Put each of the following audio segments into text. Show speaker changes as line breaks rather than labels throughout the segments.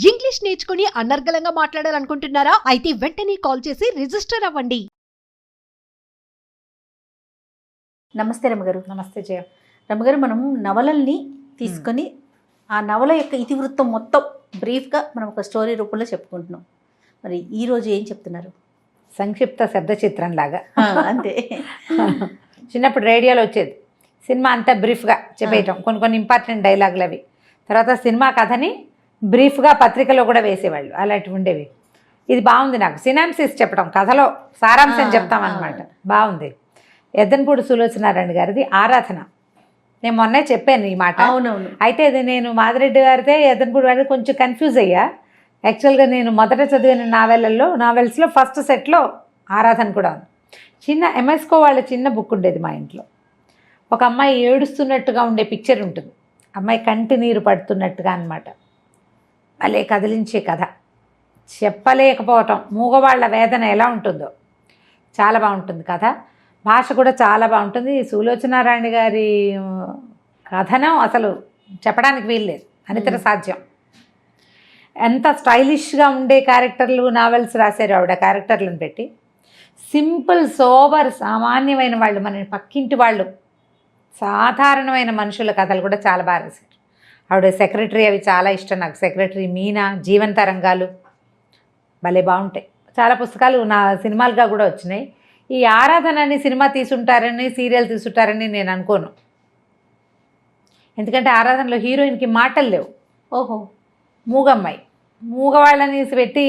English నేర్చుకుని అనర్గళంగా మాట్లాడాలనుకుంటున్నారా? అయితే వెంటనే కాల్ చేసి రిజిస్టర్ అవ్వండి.
నమస్తే రమగారు.
నమస్తే జయ.
రమగారు, మనం నవలల్ని తీసుకొని ఆ నవల యొక్క ఇతివృత్తం మొత్తం బ్రీఫ్గా మనం ఒక స్టోరీ రూపంలో చెప్పుకుంటున్నాం. మరి ఈరోజు ఏం చెప్తున్నారు?
సంక్షిప్త శబ్ద చిత్రం లాగా.
అంతే.
చిన్నప్పుడు రేడియోలో వచ్చేది సినిమా అంతా బ్రీఫ్గా చెప్పేయటం, కొన్ని ఇంపార్టెంట్ డైలాగులు అవి. తర్వాత సినిమా కథని బ్రీఫ్గా పత్రికలో కూడా వేసేవాళ్ళు, అలాంటివి ఉండేవి. ఇది బాగుంది, నాకు సినాప్సిస్ చెప్పడం, కథలో సారాంశం చెప్తామన్నమాట. బాగుంది. ఎద్దనపూడి సులోచనారాయణ గారిది ఆరాధన. నేను మొన్నే చెప్పాను ఈ మాట.
అవునవును.
అయితే ఇది నేను మాదిరెడ్డి గారితే ఎద్దనపూడి గారిది కొంచెం కన్ఫ్యూజ్ అయ్యా. యాక్చువల్గా నేను మొదట చదివిన నావెల్స్లో ఫస్ట్ సెట్లో ఆరాధన కూడా ఉంది. చిన్న ఎంఎస్కో వాళ్ళ చిన్న బుక్ ఉండేది మా ఇంట్లో. ఒక అమ్మాయి ఏడుస్తున్నట్టుగా ఉండే పిక్చర్ ఉంటుంది, అమ్మాయి కంటి నీరు పడుతున్నట్టుగా అన్నమాట. భలే కదిలించే కథ. చెప్పలేకపోవటం, మూగవాళ్ల వేదన ఎలా ఉంటుందో చాలా బాగుంటుంది కథ. భాష కూడా చాలా బాగుంటుంది. సులోచనారాయణ గారి కథనం అసలు చెప్పడానికి వీల్లేదు, అనితర సాధ్యం. ఎంత స్టైలిష్గా ఉండే క్యారెక్టర్లు నావెల్స్ రాశారు ఆవిడ. క్యారెక్టర్లను పెట్టి సింపుల్ సోబర్ సామాన్యమైన వాళ్ళు, మన పక్కింటి వాళ్ళు, సాధారణమైన మనుషుల కథలు కూడా చాలా బాగా రాశారు ఆవిడ. సెక్రటరీ అవి చాలా ఇష్టం నాకు. సెక్రటరీ, మీనా, జీవన తరంగాలు భలే బాగుంటాయి. చాలా పుస్తకాలు నా సినిమాలుగా కూడా వచ్చినాయి. ఈ ఆరాధనని సినిమా తీసుంటారని, సీరియల్ తీసుంటారని నేను అనుకోను. ఎందుకంటే ఆరాధనలో హీరోయిన్కి మాటలు లేవు.
ఓహో,
మూగమ్మాయి, మూగవాళ్ళని పెట్టి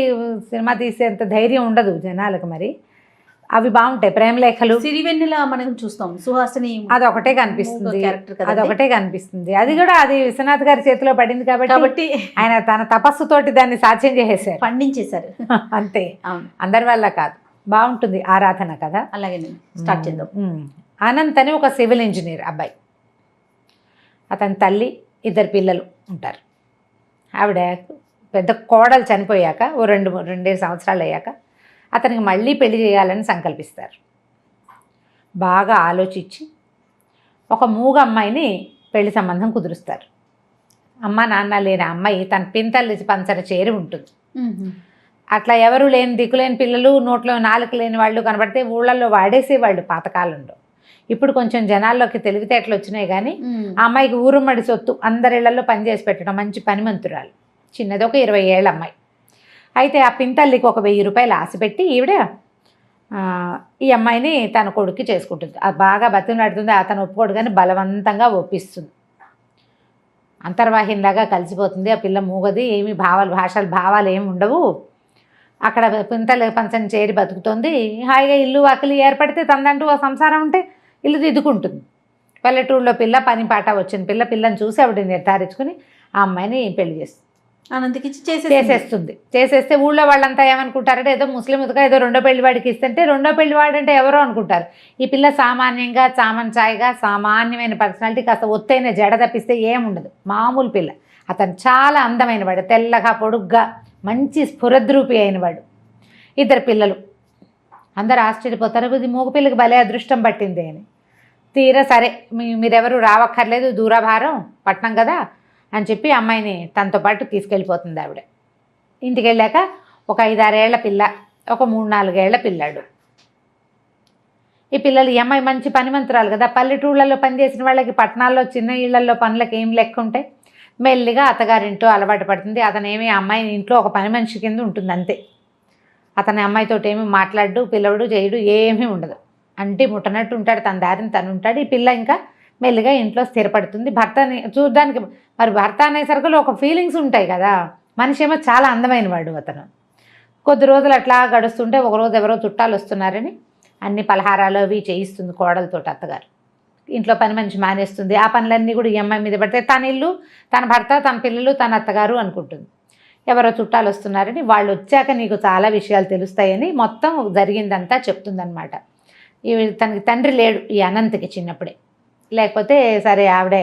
సినిమా తీసేంత ధైర్యం ఉండదు జనాలకు. మరి అవి బాగుంటాయి. ప్రేమలేఖలు,
సిరివెన్నెల మనం చూస్తాం, సుహాసిని,
అదొకటే కనిపిస్తుంది,
క్యారెక్టర్
అదొకటే కనిపిస్తుంది. అది కూడా అది విశ్వనాథ్ గారి చేతిలో పడింది కాబట్టి ఆయన తన తపస్సుతోటి దాన్ని సాధ్యం చేసేసారు,
పండించేశారు.
అంతే,
అవును,
అందరి వల్ల కాదు. బాగుంటుంది ఆరాధన కదా.
అలాగే స్టార్ట్ చేద్దాం.
అనంత్ అని ఒక సివిల్ ఇంజనీర్ అబ్బాయి. అతని తల్లి, ఇద్దరు పిల్లలు ఉంటారు. ఆవిడ పెద్ద కోడలు చనిపోయాక ఓ రెండేడు సంవత్సరాలు అయ్యాక అతనికి మళ్ళీ పెళ్లి చేయాలని సంకల్పిస్తారు. బాగా ఆలోచించి ఒక మూగ అమ్మాయిని పెళ్లి సంబంధం కుదురుస్తారు. అమ్మ నాన్న లేని అమ్మాయి తన పింతల్లి పంచన చేరి ఉంటుంది. అట్లా ఎవరు లేని, దిక్కులేని పిల్లలు, నోట్లో నాలుక లేని వాళ్ళు కనబడితే ఊళ్ళల్లో వాడేసేవాళ్ళు పాతకాలంలో. ఇప్పుడు కొంచెం జనాల్లోకి తెలివితేటలు వచ్చినాయి. కానీ ఆ అమ్మాయికి ఊరుమ్మడి సొత్తు, అందరిళ్లలో పనిచేసి పెట్టడం, మంచి పనిమంతురాలు. చిన్నది ఒక 20 ఏళ్ళ అమ్మాయి. అయితే ఆ పింతల్లికి ఒక 1000 రూపాయలు ఆశపెట్టి ఈవిడ ఈ అమ్మాయిని తన కొడుక్కి చేసుకుంటుంది. అది బాగా బతిమలాడుతుంది. అతను ఒప్పుకోడు కానీ బలవంతంగా ఒప్పిస్తుంది. అంతర్వాహినిలాగా కలిసిపోతుంది. ఆ పిల్ల మూగది, ఏమి భావాలు ఏమి ఉండవు. అక్కడ పింతల్లి పంచం చేరి బతుకుతుంది. హాయిగా ఇల్లు వాకిలి ఏర్పడితే తనదంటూ ఓ సంసారం ఉంటే ఇల్లు దిద్దుకుంటుంది. పల్లెటూరులో పిల్ల, పని పాట వచ్చిన పిల్లని చూసి ఆవిడ నిర్ధారించుకుని ఆ అమ్మాయిని పెళ్లి చేస్తుంది.
అనంతకి
చేసేస్తే ఊళ్ళో వాళ్ళంతా ఏమనుకుంటారంటే ఏదో ముస్లిం ఉతక ఏదో రెండో పెళ్లి వాడికి ఇస్తుంటే రెండో పెళ్లి వాడంటే ఎవరో అనుకుంటారు. ఈ పిల్ల సామాన్యంగా చామన్చాయిగా సామాన్యమైన పర్సనాలిటీ, కాస్త ఒత్తైన జడ తప్పిస్తే ఏముండదు, మామూలు పిల్ల. అతను చాలా అందమైన వాడు, తెల్లగా పొడుగ్గా మంచి స్ఫురద్రూపి అయినవాడు. ఇద్దరు పిల్లలు. అందరు ఆశ్చర్యపోతారు, ఇది మూగ పిల్లకి భలే అదృష్టం పట్టింది అని. తీరా సరే మీరెవరు రావక్కర్లేదు, దూరభారం పట్నం కదా అని చెప్పి అమ్మాయిని తనతో పాటు తీసుకెళ్ళిపోతుంది ఆవిడ. ఇంటికి వెళ్ళాక ఒక 5-6 ఏళ్ల పిల్ల, ఒక 3-4 ఏళ్ల పిల్లాడు. ఈ పిల్లలు, ఈ అమ్మాయి మంచి పనిమంతురాలు కదా, పల్లెటూళ్ళల్లో పనిచేసిన వాళ్ళకి పట్టణాల్లో చిన్న ఇళ్లలో పనులకు ఏం లెక్క ఉంటాయి. మెల్లిగా అత్తగారింట్లో అలవాటు పడుతుంది. అతనేమి అమ్మాయిని ఇంట్లో ఒక పని మనిషి కింద ఉంటుంది అంతే. అతని అమ్మాయితో ఏమి మాట్లాడు, పిలవడు, చేయడు, ఏమీ ఉండదు. అంటే ముట్టనట్టు ఉంటాడు, తన దారిని తను ఉంటాడు. ఈ పిల్ల ఇంకా మెల్లిగా ఇంట్లో స్థిరపడుతుంది. భర్తని చూడడానికి, మరి భర్త అనేసరికి ఒక ఫీలింగ్స్ ఉంటాయి కదా. మనిషి ఏమో చాలా అందమైన వాడు అతను. కొద్ది రోజులు అట్లా గడుస్తుంటే ఒకరోజు ఎవరో చుట్టాలు వస్తున్నారని అన్ని పలహారాలు అవి చేయిస్తుంది కోడలతో అత్తగారు. ఇంట్లో పని మనిషి మానేస్తుంది. ఆ పనులన్నీ కూడా ఈ అమ్మాయి మీద పడితే తన ఇల్లు, తన భర్త, తన పిల్లలు, తన అత్తగారు అనుకుంటుంది. ఎవరో చుట్టాలు వస్తున్నారని, వాళ్ళు వచ్చాక నీకు చాలా విషయాలు తెలుస్తాయని మొత్తం జరిగిందంతా చెప్తుందనమాట. తనకి తండ్రి లేడు ఈ అనంతకి చిన్నప్పుడే. లేకపోతే సరే ఆవిడే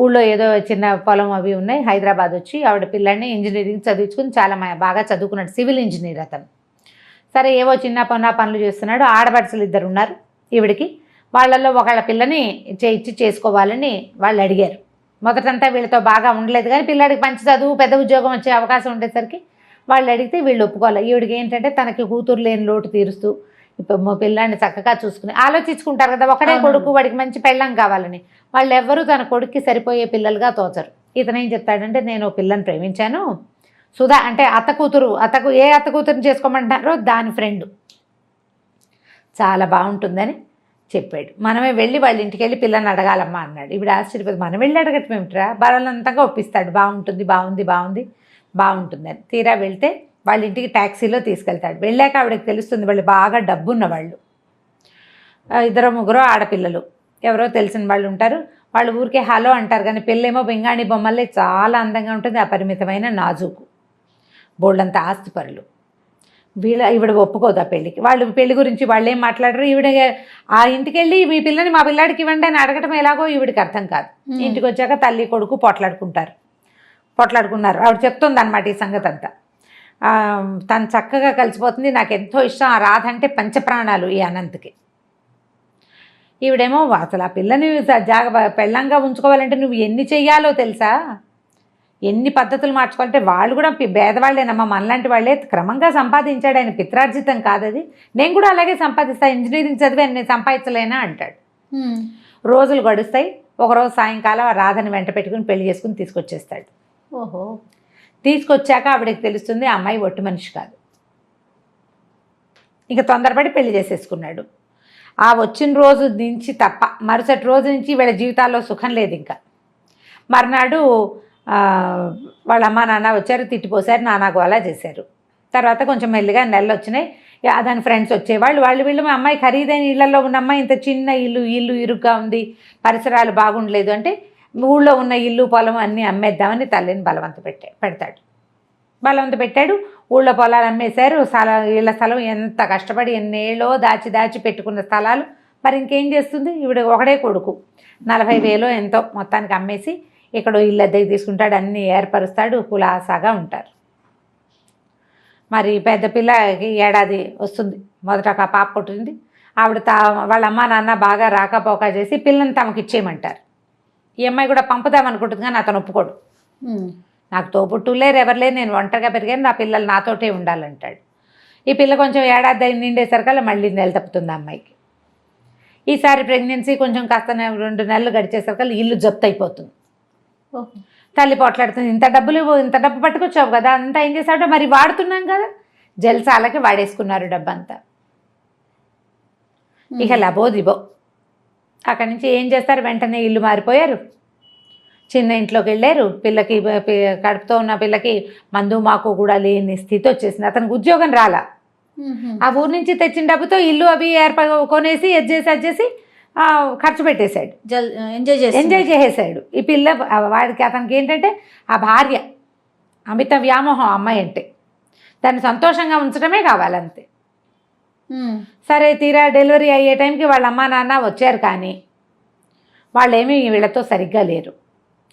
ఊళ్ళో ఏదో చిన్న పొలం అవి ఉన్నాయి, హైదరాబాద్ వచ్చి ఆవిడ పిల్లల్ని ఇంజనీరింగ్ చదివించుకుని చాలా బాగా చదువుకున్నాడు, సివిల్ ఇంజనీర్ అతను. సరే ఏవో చిన్న పనులు చేస్తున్నాడు. ఆడపడుచులు 2 ఉన్నారు ఈవిడికి. వాళ్ళల్లో ఒకళ్ళ పిల్లని ఇచ్చి చేసుకోవాలని వాళ్ళు అడిగారు. మొదటంతా వీళ్ళతో బాగా ఉండలేదు, కానీ పిల్లాడికి మంచి చదువు పెద్ద ఉద్యోగం వచ్చే అవకాశం ఉండేసరికి వాళ్ళు అడిగితే వీళ్ళు ఒప్పుకోవాలి. ఈవిడికి ఏంటంటే తనకి కూతురు లేని లోటు తీరుస్తూ ఇప్పుడు మా పిల్లాడిని చక్కగా చూసుకుని ఆలోచించుకుంటారు కదా, ఒకడే కొడుకు, వాడికి మంచి పెళ్ళం కావాలని. వాళ్ళు ఎవ్వరూ తన కొడుక్కి సరిపోయే పిల్లలుగా తోచరు. ఇతను ఏం చెప్తాడంటే, నేను పిల్లని ప్రేమించాను, సుధా అంటే అత్త కూతురు, ఏ అత్త కూతురుని చేసుకోమంటారో దాని ఫ్రెండ్ చాలా బాగుంటుందని చెప్పాడు. మనమే వెళ్ళి వాళ్ళ ఇంటికి వెళ్ళి పిల్లని అడగాలమ్మా అన్నాడు. ఇప్పుడు ఆశ్చర్యపోతుంది, మనం వెళ్ళి అడగటం ఏమిట్రా, బలంతంగా ఒప్పిస్తాడు, బాగుంటుందని. తీరా వెళ్తే వాళ్ళ ఇంటికి ట్యాక్సీలో తీసుకెళ్తాడు. వెళ్ళాక ఆవిడకి తెలుస్తుంది వాళ్ళు బాగా డబ్బున్న వాళ్ళు, 2-3 ఆడపిల్లలు, ఎవరో తెలిసిన వాళ్ళు ఉంటారు. వాళ్ళు ఊరికే హలో అంటారు, కానీ పెళ్ళేమో బెంగాణి బొమ్మల్లే చాలా అందంగా ఉంటుంది, అపరిమితమైన నాజూకు, బోల్డంత ఆస్తిపరులు. ఈవిడ ఒప్పుకోదు ఆ పెళ్ళికి. వాళ్ళు పెళ్లి గురించి వాళ్ళు ఏం మాట్లాడరు. ఈవిడ ఆ ఇంటికి వెళ్ళి మీ పిల్లని మా పిల్లాడికి ఇవ్వండి అని అడగటం ఎలాగో ఈవిడికి అర్థం కాదు. ఇంటికి వచ్చాక తల్లి కొడుకు పోట్లాడుకున్నారు. ఆవిడ చెప్తుంది అనమాట ఈ సంగతి అంతా. తను చక్కగా కలిసిపోతుంది, నాకు ఎంతో ఇష్టం, ఆ రాధ అంటే పంచప్రాణాలు ఈ అనంత్కి. ఈవిడేమో అసలు ఆ పిల్లని పెళ్ళంగా ఉంచుకోవాలంటే నువ్వు ఎన్ని చెయ్యాలో తెలుసా, ఎన్ని పద్ధతులు మార్చుకోవాలంటే. వాళ్ళు కూడా పేదవాళ్ళేనమ్మా, మనలాంటి వాళ్ళే. క్రమంగా సంపాదించాడు ఆయన, పిత్రార్జితం కాదది. నేను కూడా అలాగే సంపాదిస్తాను, ఇంజనీరింగ్ చదివి నేను సంపాదించలేనా అంటాడు. రోజులు గడుస్తాయి. ఒకరోజు సాయంకాలం ఆ రాధని వెంట పెట్టుకుని పెళ్లి చేసుకుని తీసుకొచ్చేస్తాడు.
ఓహో.
తీసుకొచ్చాక ఆవిడకి తెలుస్తుంది ఆ అమ్మాయి ఒట్టి మనిషి కాదు. ఇక తొందరపడి పెళ్లి చేసేసుకున్నాడు. ఆ వచ్చిన రోజు నుంచి తప్ప మరుసటి రోజు నుంచి వీళ్ళ జీవితాల్లో సుఖం లేదు. ఇంకా మర్నాడు వాళ్ళ అమ్మ నాన్న వచ్చారు, తిట్టిపోసారు, నానా గోలా చేశారు. తర్వాత కొంచెం మెల్లిగా నెలలు వచ్చినాయి. దాని ఫ్రెండ్స్ వచ్చేవాళ్ళు. వీళ్ళు మా అమ్మాయి ఖరీదైన ఇళ్లలో ఉన్న అమ్మాయి, ఇంత చిన్న ఇల్లు ఇరుగ్గా ఉంది, పరిసరాలు బాగుండలేదు అంటే ఊళ్ళో ఉన్న ఇల్లు పొలం అన్నీ అమ్మేద్దామని తల్లిని బలవంత పెట్టాడు. ఊళ్ళో పొలాలు అమ్మేశారు. ఇళ్ళ స్థలం ఎంత కష్టపడి ఎన్నేళ్ళో దాచి పెట్టుకున్న స్థలాలు మరి ఇంకేం చేస్తుంది. ఈవిడ ఒకడే కొడుకు, 40,000 ఎంతో మొత్తానికి అమ్మేసి ఇక్కడ ఇల్లు అద్దెకి తీసుకుంటాడు, అన్నీ ఏర్పరుస్తాడు, కులాసాగా ఉంటారు. మరి పెద్ద పిల్లకి ఏడాది వస్తుంది, మొదట ఒక పాప పుట్టింది. ఆవిడ వాళ్ళ అమ్మ నాన్న బాగా రాకపోక చేసి పిల్లని తమకు ఇచ్చేయమంటారు. ఈ అమ్మాయి కూడా పంపుదామనుకుంటుంది, కానీ అతను ఒప్పుకోడు. నాకు తోబుట్టులు లేరు, ఎవరు లేరు, నేను ఒంటరిగా పెరిగాను, నా పిల్లలు నాతోటే ఉండాలంటాడు. ఈ పిల్ల కొంచెం ఏడాది నిండేసరికల్లా మళ్ళీ నెల తప్పుతుంది అమ్మాయికి. ఈసారి ప్రెగ్నెన్సీ కొంచెం కాస్త 2 నెలలు గడిచేసరికల్లా ఇల్లు జప్తు అయిపోతుంది. తల్లి పోట్లాడుతుంది, ఇంత డబ్బు పట్టుకొచ్చావు కదా, అంతా ఏం చేశాడో మరి వాడుతున్నాం కదా, జల్సాలకి వాడేసుకున్నారు డబ్బంతా. ఇక లబోదిబో. అక్కడి నుంచి ఏం చేస్తారు, వెంటనే ఇల్లు మారిపోయారు, చిన్న ఇంట్లోకి వెళ్ళారు. పిల్లకి కడుపుతో ఉన్న పిల్లకి మందు మాకు కూడా లేని స్థితి వచ్చేసింది. అతనికి ఉద్యోగం రాలా. ఆ ఊరు నుంచి తెచ్చిన డబ్బుతో ఇల్లు అవి కొనేసి అజ్జేసి ఖర్చు పెట్టేశాడు, ఎంజాయ్ చేసేసాడు. ఈ పిల్ల వాడికి అతనికి ఏంటంటే ఆ భార్య అమిత వ్యామోహం అమ్మాయి అంటే, దాన్ని సంతోషంగా ఉంచడమే కావాలంతే. సరే తీరా డెలివరీ అయ్యే టైంకి వాళ్ళ అమ్మా నాన్న వచ్చారు, కానీ వాళ్ళేమీ వీళ్ళతో సరిగ్గా లేరు.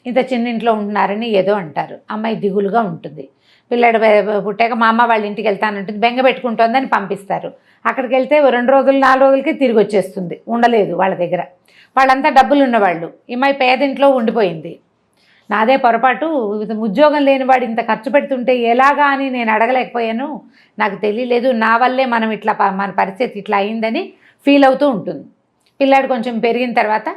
ఇంత చిన్న ఇంట్లో ఉంటున్నారని ఏదో అంటారు. అమ్మాయి దిగులుగా ఉంటుంది. పిల్లాడు పుట్టాక మా అమ్మ వాళ్ళ ఇంటికి వెళ్తానంటుంది, బెంగ పెట్టుకుంటుందని పంపిస్తారు. అక్కడికి వెళ్తే 2 రోజులు 4 రోజులకి తిరిగి వచ్చేస్తుంది, ఉండలేదు వాళ్ళ దగ్గర. వాళ్ళంతా డబ్బులు ఉన్నవాళ్ళు, ఈ అమ్మాయి పేదింట్లో ఉండిపోయింది. నాదే పొరపాటు, ఉద్యోగం లేని వాడు ఇంత ఖర్చు పెడుతుంటే ఎలాగా అని నేను అడగలేకపోయాను, నాకు తెలియలేదు, నా వల్లే మన పరిస్థితి ఇట్లా అయిందని ఫీల్ అవుతూ ఉంటుంది. పిల్లాడు కొంచెం పెరిగిన తర్వాత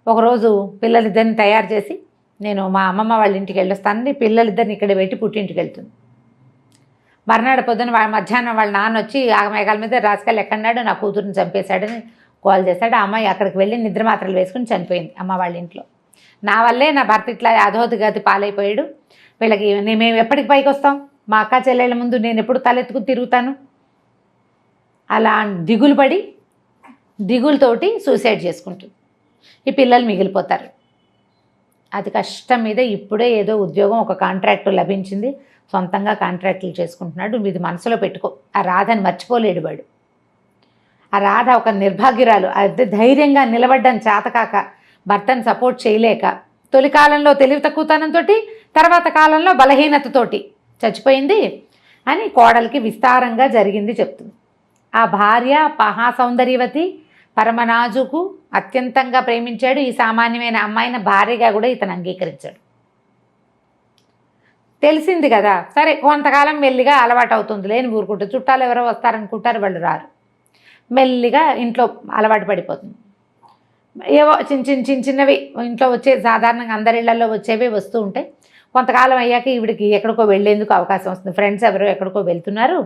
ఒకరోజు పిల్లలిద్దరిని తయారు చేసి నేను మా అమ్మమ్మ వాళ్ళ ఇంటికి వెళ్ళొస్తానని పిల్లలిద్దరిని ఇక్కడ పెట్టి పుట్టింటికి వెళ్తుంది. మర్నాడు పొద్దున మధ్యాహ్నం వాళ్ళ నాన్న వచ్చి ఆగమేఘాల మీద రాసుకెళ్ళి ఎక్కడన్నాడు, నా కూతురుని చంపేశాడని కాల్ చేశాడు. ఆ అమ్మాయి అక్కడికి వెళ్ళి నిద్ర మాత్రలు వేసుకుని చనిపోయింది అమ్మ వాళ్ళ ఇంట్లో. నా వల్లే నా భర్త ఇట్లా అధోగతి పాలైపోయాడు, వీళ్ళకి మేము ఎప్పటికి పైకి వస్తాం, మా అక్క చెల్లెళ్ళ ముందు నేను ఎప్పుడు తలెత్తుకుని తిరుగుతాను, అలా దిగులతోటి సూసైడ్ చేసుకుంటుంది. ఈ పిల్లలు మిగిలిపోతారు. అది కష్టం మీద ఇప్పుడే ఏదో ఉద్యోగం, ఒక కాంట్రాక్టు లభించింది, సొంతంగా కాంట్రాక్టులు చేసుకుంటున్నాడు. ఇది మనసులో పెట్టుకో. ఆ రాధని మర్చిపోలేడు వాడు. ఆ రాధ ఒక నిర్భాగ్యురాలు, అదే ధైర్యంగా నిలబడ్డం చేతకాక, భర్తను సపోర్ట్ చేయలేక, తొలి కాలంలో తెలివి తక్కువతనంతో, తర్వాత కాలంలో బలహీనతతోటి చచ్చిపోయింది అని కోడలికి విస్తారంగా జరిగింది చెప్తుంది. ఆ భార్య మహాసౌందర్యవతి, పరమనాజుకు అత్యంతంగా ప్రేమించాడు. ఈ సామాన్యమైన అమ్మాయిని భార్యగా కూడా ఇతను అంగీకరించాడు. తెలిసింది కదా, సరే కొంతకాలం మెల్లిగా అలవాటు అవుతుంది, లేని ఊరుకుంటుంది. చుట్టాలు ఎవరో వస్తారనుకుంటారు, వాళ్ళు రారు. మెల్లిగా ఇంట్లో అలవాటు పడిపోతుంది. ఏవో చిన్నవి ఇంట్లో వచ్చే సాధారణంగా అందరి ఇళ్లలో వచ్చేవే వస్తూ ఉంటాయి. కొంతకాలం అయ్యాక ఈవిడికి ఎక్కడికో వెళ్ళేందుకు అవకాశం వస్తుంది. ఫ్రెండ్స్ ఎవరో ఎక్కడికో వెళ్తున్నారు,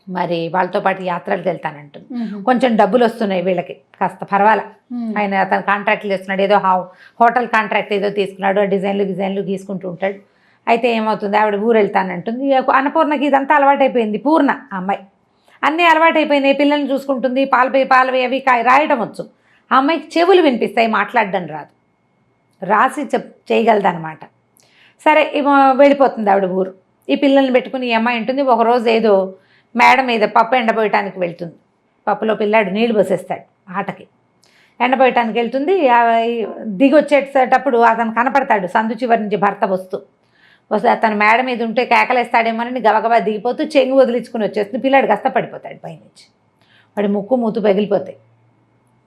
మరి వాళ్ళతో పాటు యాత్రలకు వెళ్తానంటుంది. కొంచెం డబ్బులు వస్తున్నాయి వీళ్ళకి, కాస్త పర్వాలా. ఆయన అతను కాంట్రాక్ట్లు చేస్తున్నాడు, ఏదో హోటల్ కాంట్రాక్ట్ ఏదో తీసుకున్నాడు, డిజైన్లు గీసుకుంటూ ఉంటాడు. అయితే ఏమవుతుంది, ఆవిడ ఊరు వెళ్తానంటుంది. అన్నపూర్ణకి ఇదంతా అలవాటైపోయింది. పూర్ణ అమ్మాయి అన్నీ అలవాటైపోయినాయి. పిల్లల్ని చూసుకుంటుంది, పాలవి అవి రాయటం వచ్చు. ఆ అమ్మాయికి చెవులు వినిపిస్తాయి, మాట్లాడడం రాదు, రాసి చేయగలదన్నమాట. సరే వెళ్ళిపోతుంది ఆవిడ ఊరు. ఈ పిల్లల్ని పెట్టుకుని ఈ అమ్మాయి ఉంటుంది. ఒకరోజు ఏదో మేడ మీద పప్పు ఎండబోయటానికి వెళ్తుంది. పప్పులో పిల్లాడు నీళ్లు పోసేస్తాడు ఆటకి. ఎండబోయటానికి వెళ్తుంది. దిగి వచ్చేటప్పుడు అతను కనపడతాడు, సందు చివరి నుంచి భర్త వస్తే అతను మేడ మీద ఉంటే కేకలేస్తాడేమోనని గబగబా దిగిపోతూ చెంగు వదిలించుకుని వచ్చేస్తుంది. పిల్లాడు కష్టపడిపోతాడు పైనుంచి. వాడి ముక్కు మూతు పగిలిపోతాయి.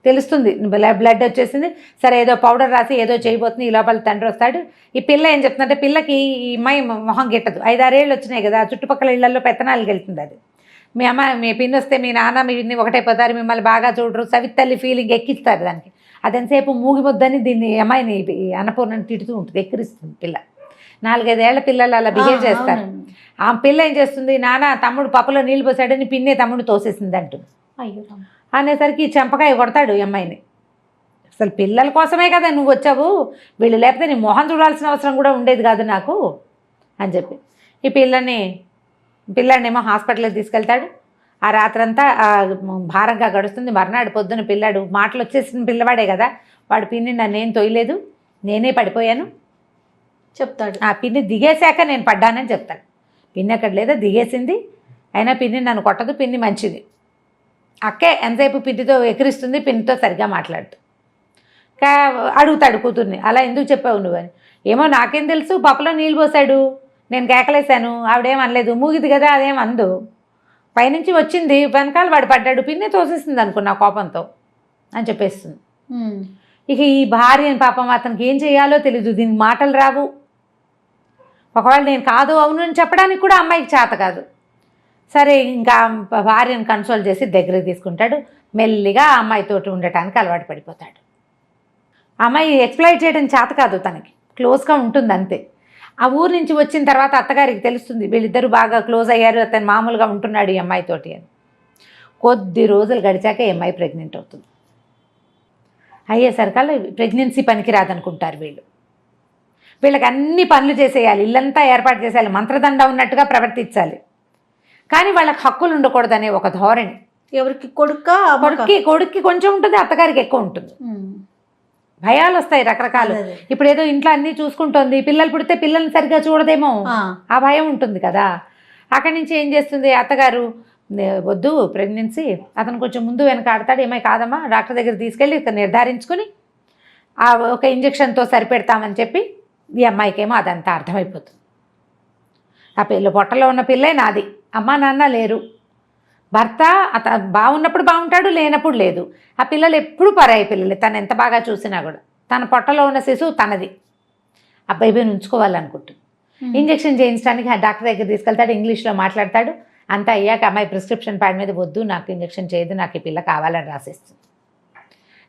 తెలుస్తుంది బ్లడ్ వచ్చేసింది. సరే ఏదో పౌడర్ రాసి ఏదో చేయబోతుంది. ఈ లోపల తండ్రి వస్తాడు. ఈ పిల్ల ఏం చెప్తుందంటే, పిల్లకి ఈ అమ్మాయి మొహం గిట్టదు. 5-6 ఏళ్ళు వచ్చినాయి కదా, చుట్టుపక్కల ఇళ్లలో పెత్తనాలకు వెళ్తుంది. అది మీ పిన్ని వస్తే మీ నాన్న మీ పిన్ని ఒకటైపోతారు, మిమ్మల్ని బాగా చూడరు, సవితల్లి ఫీలింగ్ ఎక్కిస్తారు దానికి. అదెంతసేపు మూగిపోద్దని దీన్ని అమ్మాయిని అన్నపూర్ణని తిడుతూ ఉంటుంది, ఎక్కిరిస్తుంది పిల్ల. 4-5 ఏళ్ల పిల్లలు అలా బిహేవ్ చేస్తారు. ఆ పిల్ల ఏం చేస్తుంది, నాన్న తమ్ముడు పప్పులో నీళ్ళు పోసాడని పిన్నే తమ్ముడు తోసేసింది అంటుంది.
అయ్యో
అనేసరికి చెంపకాయ కొడతాడు ఈ అమ్మాయిని. అసలు పిల్లల కోసమే కదా నువ్వు వచ్చావు, వీళ్ళు లేకపోతే నీ మొహం చూడాల్సిన అవసరం కూడా ఉండేది కాదు నాకు అని చెప్పి ఈ పిల్లాడినేమో హాస్పిటల్కి తీసుకెళ్తాడు. ఆ రాత్రంతా భారంగా గడుస్తుంది. మర్నాడు పొద్దున పిల్లాడు మాటలు వచ్చేసిన పిల్లవాడే కదా, వాడు పిన్ని నన్నేం తొయ్యలేదు, నేనే పడిపోయాను
చెప్తాడు.
ఆ పిన్ని దిగేశాక నేను పడ్డానని చెప్తాడు. పిన్ని అక్కడ లేదా, దిగేసింది, అయినా పిన్ని నన్ను కొట్టదు, పిన్ని మంచిది. అక్కే ఎంతసేపు పిన్నితో ఎక్కిరిస్తుంది, పిన్నితో సరిగ్గా మాట్లాడుతూ అడుగుతాడు కూతుర్ని, అలా ఎందుకు చెప్పావు నువ్వని. ఏమో నాకేం తెలుసు, పప్పులో నీళ్ళు పోసాడు, నేను కేకలేశాను, ఆవిడేం అనలేదు, మూగిది కదా అదేం అందు, పైనుంచి వచ్చింది, వెనకాల వాడు పడ్డాడు, పిన్ని తోసేసింది అనుకున్నా కోపంతో అని చెప్పేస్తుంది. ఇక ఈ భార్య పాపం అతనికి ఏం చేయాలో తెలీదు, దీనికి మాటలు రావు. ఒకవేళ నేను కాదు అవును అని చెప్పడానికి కూడా అమ్మాయికి చేత కాదు. సరే ఇంకా భార్యను కన్సోల్ చేసి దగ్గరికి తీసుకుంటాడు. మెల్లిగా ఆ అమ్మాయితోటి ఉండటానికి అలవాటు పడిపోతాడు. అమ్మాయి ఎక్స్ప్లాయిట్ చేయడం చేత కాదు, తనకి క్లోజ్గా ఉంటుంది అంతే. ఆ ఊరు నుంచి వచ్చిన తర్వాత అత్తగారికి తెలుస్తుంది వీళ్ళిద్దరూ బాగా క్లోజ్ అయ్యారు, అతను మామూలుగా ఉంటున్నాడు ఈ అమ్మాయితోటి అని. కొద్ది రోజులు గడిచాక ఈ అమ్మాయి ప్రెగ్నెంట్ అవుతుంది. అయ్యేసరికల్లా ప్రెగ్నెన్సీ పనికిరాదనుకుంటారు వీళ్ళకి అన్ని పనులు చేసేయాలి, ఇల్లంతా ఏర్పాటు చేసేయాలి, మంత్రదండ ఉన్నట్టుగా ప్రవర్తించాలి. కానీ వాళ్ళకి హక్కులు ఉండకూడదనే ఒక ధోరణి.
ఎవరికి
కొడుక్కి కొంచెం ఉంటుంది, అత్తగారికి ఎక్కువ ఉంటుంది. భయాలు వస్తాయి రకరకాలు. ఇప్పుడు ఏదో ఇంట్లో అన్నీ చూసుకుంటోంది, పిల్లలు పుడితే పిల్లల్ని సరిగ్గా చూడదేమో, ఆ భయం ఉంటుంది కదా. అక్కడి నుంచి ఏం చేస్తుంది అత్తగారు, వద్దు ప్రెగ్నెన్సీ, అతను కొంచెం ముందు వెనక ఆడతాడు, ఏమై కాదమ్మా డాక్టర్ దగ్గర తీసుకెళ్ళి ఇతను నిర్ధారించుకుని ఒక ఇంజక్షన్తో సరిపెడతామని చెప్పి ఈ అమ్మాయికేమో అదంతా అర్థమైపోతుంది. ఆ పొట్టలో ఉన్న పిల్లే నాది, అమ్మ నాన్న లేరు, భర్త బాగున్నప్పుడు బాగుంటాడు, లేనప్పుడు లేదు. ఆ పిల్లలు ఎప్పుడు పరాయి పిల్లలు, తను ఎంత బాగా చూసినా కూడా. తన పొట్టలో ఉన్న శిశువు తనది, ఆ బేబీని ఉంచుకోవాలనుకుంటుంది. ఇంజక్షన్ చేయించడానికి డాక్టర్ దగ్గర తీసుకెళ్తాడు, ఇంగ్లీష్లో మాట్లాడతాడు. అంతా అయ్యాక అమ్మాయి ప్రిస్క్రిప్షన్ ప్యాడ్ మీద వద్దు నాకు ఇంజక్షన్ చేయదు, నాకు ఈ పిల్ల కావాలని రాసేస్తుంది.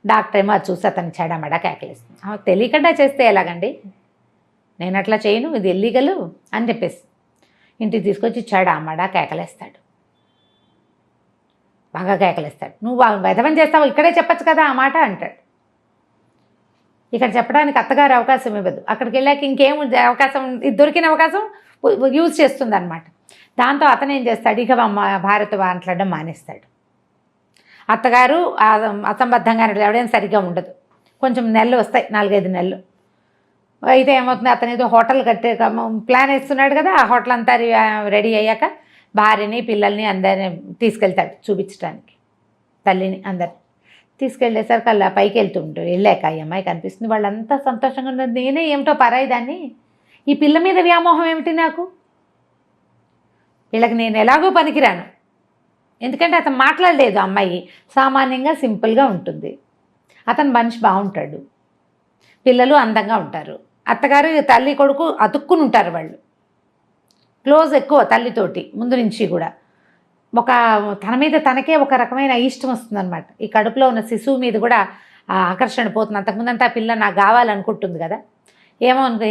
డాక్టర్ ఏమో అది చూసి అతను చెడమడా కేకలేస్తుంది. తెలియకుండా చేస్తే ఎలాగండి, నేను అట్లా చేయను, ఇది ఇల్లీగలు అని చెప్పేసి ఇంటికి తీసుకొచ్చి చెడమడా కేకలేస్తాడు, బాగా కేకలేస్తాడు. నువ్వు వెధవం చేస్తావు, ఇక్కడే చెప్పచ్చు కదా ఆ మాట అంటాడు. ఇక్కడ చెప్పడానికి అత్తగారు అవకాశం ఇవ్వదు. అక్కడికి వెళ్ళాక ఇంకేం అవకాశం, దొరికిన అవకాశం యూజ్ చేస్తుంది అనమాట. దాంతో అతను ఏం చేస్తాడు, ఇక భార్యతో మాట్లాడడం మానేస్తాడు. అత్తగారు అసంబద్ధంగా ఎవడైనా సరిగ్గా ఉండదు. కొంచెం నెలలు వస్తాయి, 4-5 నెలలు అయితే ఏమవుతుంది, అతను ఏదో హోటల్ కట్టే ప్లాన్ వేస్తున్నాడు కదా. ఆ హోటల్ అంతా రెడీ అయ్యాక భార్యని పిల్లల్ని అందరిని తీసుకెళ్తాడు చూపించడానికి, తల్లిని అందరిని తీసుకెళ్ళేసరికి అలా పైకి వెళ్ళాక ఈ అమ్మాయి కనిపిస్తుంది. వాళ్ళంతా సంతోషంగా ఉన్నారు. నేనే ఏమిటో పరాయి దాన్ని, ఈ పిల్ల మీద వ్యామోహం ఏమిటి నాకు, వీళ్ళకి నేను ఎలాగో పనికిరాను, ఎందుకంటే అతను మాట్లాడలేదు. అమ్మాయి సామాన్యంగా సింపుల్గా ఉంటుంది. అతను మనిషి బాగుంటాడు, పిల్లలు అందంగా ఉంటారు. అత్తగారు తల్లి కొడుకు అతుక్కుని ఉంటారు, వాళ్ళు క్లోజ్ ఎక్కువ తల్లితోటి ముందు నుంచి కూడా. ఒక తన మీద తనకే ఒక రకమైన ఇష్టం వస్తుందన్నమాట. ఈ కడుపులో ఉన్న శిశువు మీద కూడా ఆ ఆకర్షణ పోతుంది. అంతకుముందంటే ఆ పిల్ల నాకు కావాలనుకుంటుంది కదా,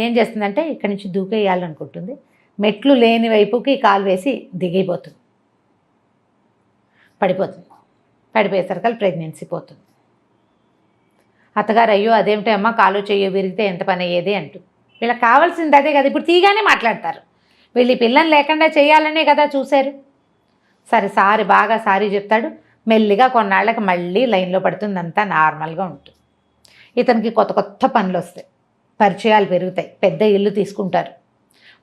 ఏం చేస్తుందంటే ఇక్కడి నుంచి దూకేయాలనుకుంటుంది. మెట్లు లేని వైపుకి కాలు వేసి దిగిపోతుంది, పడిపోతుంది. పడిపోయేసరికి ప్రెగ్నెన్సీ పోతుంది. అత్తగారు అయ్యో అదేమిటి అమ్మ, కాలు చెయ్యో విరిగితే ఎంత పని అయ్యేది అంటుంది. వీళ్ళకి కావాల్సింది అదే కదా. ఇప్పుడు తీగానే మాట్లాడతారు. వీళ్ళు పిల్లలు లేకుండా చేయాలనే కదా చూశారు. సరే బాగా సారీ చెప్తాడు. మెల్లిగా కొన్నాళ్ళకి మళ్ళీ లైన్లో పడుతుంది, అంతా నార్మల్గా ఉంటుంది. ఇతనికి కొత్త కొత్త పనులు వస్తాయి, పరిచయాలు పెరుగుతాయి, పెద్ద ఇల్లు తీసుకుంటారు,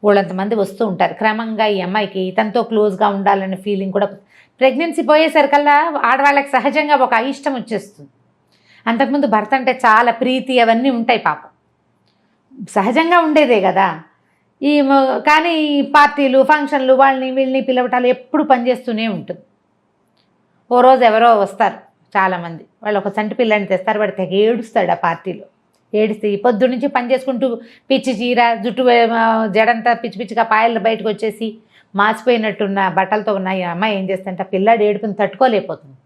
వాళ్ళంతమంది వస్తూ ఉంటారు. క్రమంగా ఈ అమ్మాయికి ఇతనితో క్లోజ్గా ఉండాలనే ఫీలింగ్ కూడా. ప్రెగ్నెన్సీ పోయేసరికల్లా ఆడవాళ్ళకి సహజంగా ఒక అయిష్టం వచ్చేస్తుంది. అంతకుముందు భర్త అంటే చాలా ప్రీతి అవన్నీ ఉంటాయి, పాపం సహజంగా ఉండేదే కదా. కానీ ఈ పార్టీలు ఫంక్షన్లు వాళ్ళని వీళ్ళని పిలవటాలు ఎప్పుడు పనిచేస్తూనే ఉంటుంది. ఓ రోజు ఎవరో వస్తారు చాలామంది, వాళ్ళు ఒక చంటి పిల్లని తెస్తారు. వాడు తెగ ఏడుస్తాడు ఆ పార్టీలో. ఏడిస్తే ఈ పొద్దు నుంచి పని చేసుకుంటూ పిచ్చి చీర జుట్టు జడంతా పిచ్చి పిచ్చిగా పాయలు బయటకు వచ్చేసి మాసిపోయినట్టున్న బట్టలతో ఉన్న ఈ అమ్మాయి ఏం చేస్తుంటే పిల్లాడు ఏడుపుని తట్టుకోలేకపోతుంది.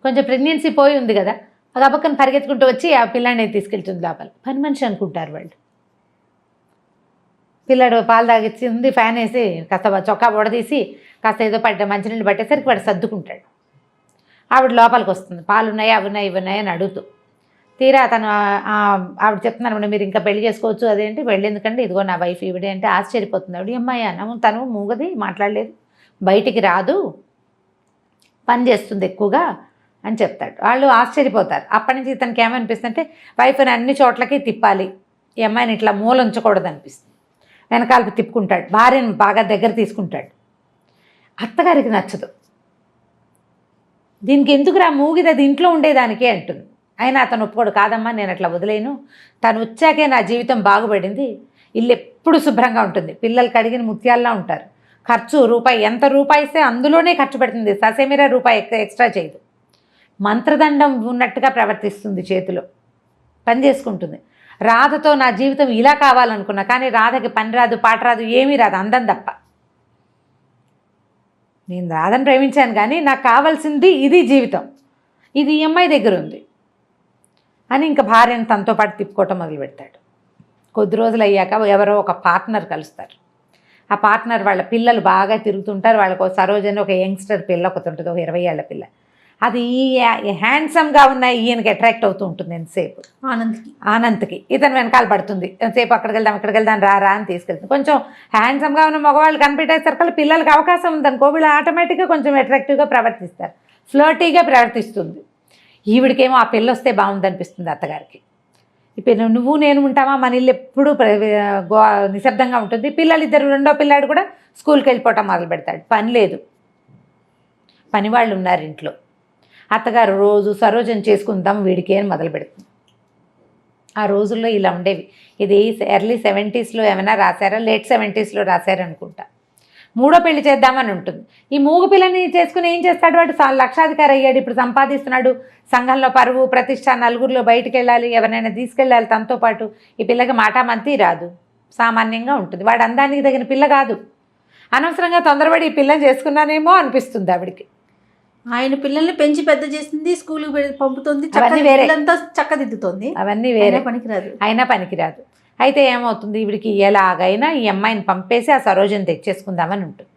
కొంచెం ప్రెగ్నెన్సీ పోయి ఉంది కదా, అది అబ్బక్కని పరిగెత్తుకుంటూ వచ్చి ఆ పిల్లాడిని తీసుకెళ్తుంది లోపల. పని మనిషి అనుకుంటారు వాళ్ళు. పిల్లాడు పాలు తాగిచ్చింది, ఫ్యాన్ వేసి కాస్త చొక్కా బొడదీసి కాస్త ఏదో మంచినీళ్ళు పట్టేసరికి వాడు సర్దుకుంటాడు. ఆవిడ లోపలికి వస్తుంది, పాలు ఉన్నాయా అవి ఉన్నాయి ఇవి ఉన్నాయని అడుగుతూ. తీరా అతను ఆవిడ చెప్తున్నాను, మీరు ఇంకా పెళ్లి చేసుకోవచ్చు అదేంటి, పెళ్ళి ఎందుకంటే ఇదిగో నా వైఫ్ ఈవిడే అంటే ఆశ్చర్యపోతుంది ఆవిడ. అమ్మాయి అన్నాము, తను మూగది, మాట్లాడలేదు, బయటికి రాదు, పని చేస్తుంది ఎక్కువగా అని చెప్తాడు. వాళ్ళు ఆశ్చర్యపోతారు. అప్పటి నుంచి ఇతనికి ఏమనిపిస్తుందంటే వైఫ్ని అన్ని చోట్లకి తిప్పాలి, ఈ అమ్మాయిని ఇట్లా మూల ఉంచకూడదు అనిపిస్తుంది. వెనకాలకు తిప్పుకుంటాడు, భార్యను బాగా దగ్గర తీసుకుంటాడు. అత్తగారికి నచ్చదు. దీనికి ఎందుకురా మూగిది, అది ఇంట్లో ఉండేదానికే అంటుంది. అయినా అతను ఒప్పుకోడు. కాదమ్మా నేను అట్లా వదిలేను, తను వచ్చాకే నా జీవితం బాగుపడింది, ఇల్లు ఎప్పుడు శుభ్రంగా ఉంటుంది, పిల్లలు కడిగిన ముత్యాల్లా ఉంటారు, ఖర్చు రూపాయి ఎంత రూపాయి ఇస్తే అందులోనే ఖర్చు పెడుతుంది, ససేమిరా రూపాయి ఎక్స్ట్రా చేయదు, మంత్రదండం ఉన్నట్టుగా ప్రవర్తిస్తుంది, చేతిలో పని చేసుకుంటుంది. రాధతో నా జీవితం ఇలా కావాలనుకున్నా, కానీ రాధకి పని రాదు, పాట రాదు, ఏమీ రాదు, అందం తప్ప. నేను రాధని ప్రేమించాను కానీ నాకు కావాల్సింది ఇది జీవితం, ఇది ఈ అమ్మాయి దగ్గర ఉంది అని ఇంకా భార్యను తనతో పాటు తిప్పుకోవటం మొదలు పెడతాడు. కొద్ది రోజులు అయ్యాక ఎవరో ఒక పార్ట్నర్ కలుస్తారు. ఆ పార్ట్నర్ వాళ్ళ పిల్లలు బాగా తిరుగుతుంటారు. వాళ్ళకు సరోజని ఒక యంగ్స్టర్ పిల్ల ఒకటి ఉంటుంది, ఒక 20 ఏళ్ల పిల్ల. అది హ్యాండ్సమ్గా ఉన్న ఈయనకి అట్రాక్ట్ అవుతూ ఉంటుంది ఎంతసేపు. ఆనంద్కి ఇతను వెనకాల పడుతుంది, ఎంతసేపు అక్కడికి వెళ్దాం ఇక్కడికి వెళ్దాం రా అని తీసుకెళ్తుంది. కొంచెం హ్యాండ్సమ్గా ఉన్న మగవాళ్ళు కనిపెట్టేసరికి పిల్లలకి అవకాశం ఉందనుకో, వీళ్ళు ఆటోమేటిక్గా కొంచెం అట్రాక్టివ్గా ప్రవర్తిస్తారు, ఫ్లర్టీగా ప్రవర్తిస్తుంది. ఈవిడికేమో ఆ పిల్ల వస్తే బాగుందనిపిస్తుంది అత్తగారికి. ఇప్పుడు నువ్వు నేను ఉంటామా, మన ఇల్లు ఎప్పుడూ నిశ్శబ్దంగా ఉంటుంది. పిల్లలు ఇద్దరు, రెండో పిల్లాడు కూడా స్కూల్కి వెళ్ళిపోవటం మొదలు పెడతాడు. పని లేదు, పనివాళ్ళు ఉన్నారు ఇంట్లో. అత్తగారు రోజు సరోజన చేసుకుందాం వీడికి అని మొదలు పెడుతుంది. ఆ రోజుల్లో ఇలా ఉండేవి. ఇది ఎర్లీ 70s ఏమైనా రాశారా, లేట్ 70s రాశారనుకుంటా. మూడో పెళ్లి చేద్దామని ఉంటుంది. ఈ మూగ పిల్లని చేసుకుని ఏం చేస్తాడు, వాడు లక్షాధికారి అయ్యాడు, ఇప్పుడు సంపాదిస్తున్నాడు, సంఘంలో పరువు ప్రతిష్ట, నలుగురిలో బయటికి వెళ్ళాలి, ఎవరైనా తీసుకెళ్ళాలి తనతో పాటు. ఈ పిల్లకి మాటామంతి రాదు, సామాన్యంగా ఉంటుంది. వాడు అందానికి తగిన పిల్ల కాదు. అనవసరంగా తొందరపడి ఈ పిల్లని చేసుకున్నానేమో అనిపిస్తుంది ఆవిడికి.
ఆయన పిల్లల్ని పెంచి పెద్ద చేస్తుంది, స్కూల్కి పంపుతుంది, చక్కదిద్దుతుంది,
అవన్నీ వేరే,
పనికిరాదు,
అయినా పనికిరాదు. అయితే ఏమవుతుంది, ఈవిడికి ఎలాగైనా ఈ అమ్మాయిని పంపేసి ఆ సరోజని తెచ్చేసుకుందామని ఉంటుంది.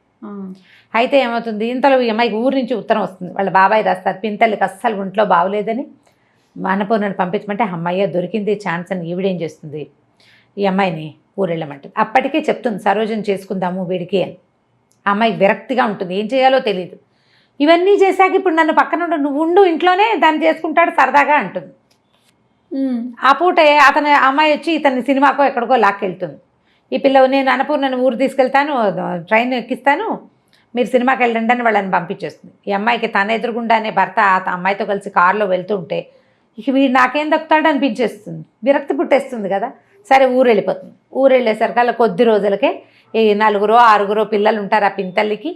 అయితే ఏమవుతుంది, ఇంతలో ఈ అమ్మాయికి ఊరి నుంచి ఉత్తరం వస్తుంది. వాళ్ళ బాబాయ్ రాస్తారు, పింతల్లికి అస్సలు ఒంట్లో బాగోలేదని అన్నపూర్ణని పంపించమంటే అమ్మాయి దొరికింది ఛాన్స్ అని ఈవిడేం చేస్తుంది, ఈ అమ్మాయిని ఊరెళ్ళమంటుంది. అప్పటికే చెప్తుంది సరోజని చేసుకుందాము వీడికి అని. ఆ అమ్మాయికి విరక్తిగా ఉంటుంది, ఏం చేయాలో తెలియదు. ఇవన్నీ చేశాక ఇప్పుడు నన్ను పక్కన నువ్వు ఉండు, ఇంట్లోనే దాన్ని చేసుకుంటాడు సరదాగా అంటుంది. ఆ పూటే అతను అమ్మాయి వచ్చి ఇతన్ని సినిమాకో ఎక్కడికో లాక్కెళ్తుంది. ఈ పిల్ల నేను అన్నపూర్ణని ఊరు తీసుకెళ్తాను, ట్రైన్ ఎక్కిస్తాను, మీరు సినిమాకి వెళ్ళండి అని వాళ్ళని పంపించేస్తుంది. ఈ అమ్మాయికి తన ఎదురుగుండానే భర్త ఆ అమ్మాయితో కలిసి కారులో వెళ్తూ ఉంటే ఇక వీడు నాకేం దక్కుతాడు అనిపించేస్తుంది, విరక్తి పుట్టేస్తుంది కదా. సరే ఊరు వెళ్ళిపోతుంది. ఊరు వెళ్ళేసరికి అలా కొద్ది రోజులకే ఈ 4 6 పిల్లలు ఉంటారు ఆ పింతల్లికి.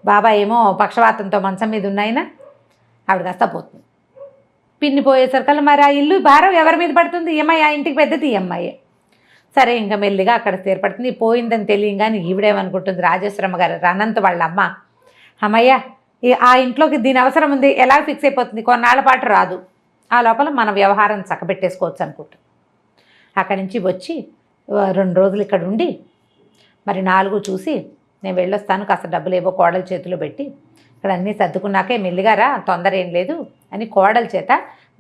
బాబాయ్ ఏమో పక్షవాతంతో మంచం మీద ఉన్నాయినా ఆవిడ కాస్త పోతుంది. పిన్ని పోయేసరికల్లా మరి ఆ ఇల్లు భారం ఎవరి మీద పడుతుంది? ఈఎంఐ, ఆ ఇంటికి పెద్దది ఈఎంఐ. సరే ఇంకా మెల్లిగా అక్కడ స్థిరపడుతుంది. పోయిందని తెలియగానే ఈవిడేమనుకుంటుంది, రాజేశ్వరమ్మ గారు అనంత్ వాళ్ళ అమ్మ, అమ్మయ్య ఆ ఇంట్లోకి దీని అవసరం ఉంది, ఎలా ఫిక్స్ అయిపోతుంది, కొన్నాళ్ళ పాటు రాదు, ఆ లోపల మన వ్యవహారం చక్కబెట్టేసుకోవచ్చు అనుకుంటుంది. అక్కడి నుంచి వచ్చి 2 రోజులు ఇక్కడ ఉండి మరి 4 చూసి నేను వెళ్ళొస్తాను, కాస్త డబ్బులు ఏవో కోడల చేతిలో పెట్టి ఇక్కడ అన్నీ సర్దుకున్నాకే మెల్లిగా రా, తొందర ఏం లేదు అని కోడల చేత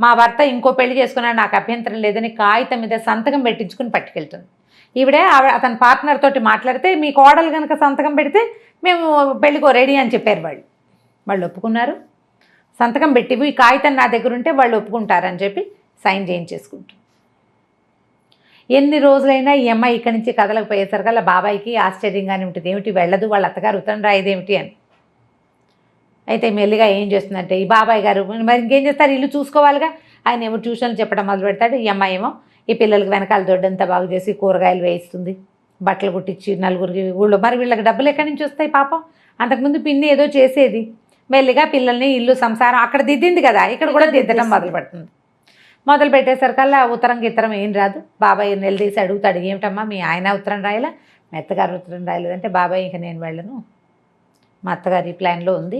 మా భర్త ఇంకో పెళ్లి చేసుకున్నాడు, నాకు అభ్యంతరం లేదని కాగితం మీద సంతకం పెట్టించుకుని పట్టుకెళ్తుంది. ఈవిడే అతని పార్ట్నర్ తోటి మాట్లాడితే మీ కోడలు కనుక సంతకం పెడితే మేము పెళ్ళికో రెడీ అని చెప్పారు. వాళ్ళు ఒప్పుకున్నారు. సంతకం పెట్టి ఈ కాగితం నా దగ్గర ఉంటే వాళ్ళు ఒప్పుకుంటారని చెప్పి సైన్ చేయించేసుకుంటారు. ఎన్ని రోజులైనా ఈ అమ్మాయి ఇక్కడి నుంచి కదలకపోయేసరికల్లా బాబాయికి ఆశ్చర్యంగానే ఉంటుంది, ఏమిటి వెళ్ళదు, వాళ్ళ అత్తగారు ఉత్తరం రాయదేమిటి అని. అయితే మెల్లిగా ఏం చేస్తుందంటే ఈ బాబాయ్ గారు మరి ఇంకేం చేస్తారు, ఇల్లు చూసుకోవాలిగా, ఆయన ఏమో ట్యూషన్లు చెప్పడం మొదలు పెడతాడు. ఈ అమ్మాయి ఏమో ఈ పిల్లలకి వెనకాల దొడ్డంతా బాగు చేసి కూరగాయలు వేయిస్తుంది, బట్టలు కుట్టించి నలుగురికి ఊళ్ళో. మరి వీళ్ళకి డబ్బులు ఎక్కడి నుంచి వస్తాయి పాపం? అంతకుముందు పిన్ని ఏదో చేసేది. మెల్లిగా పిల్లల్ని ఇల్లు సంసారం అక్కడ దిద్దింది కదా, ఇక్కడ కూడా దిద్దడం మొదలు పెడుతుంది. మొదలు పెట్టేసరికల్లా ఉత్తరం గిత్తరం ఏం రాదు. బాబాయ్ నిలదీసి అడుగుతాడు, ఏమిటమ్మా మీ ఆయన ఉత్తరం రాయలా, మా అత్తగారు ఉత్తరం రాయలేదంటే, బాబాయ్ ఇంక నేను వెళ్ళను, మా అత్తగారి ప్లాన్లో ఉంది,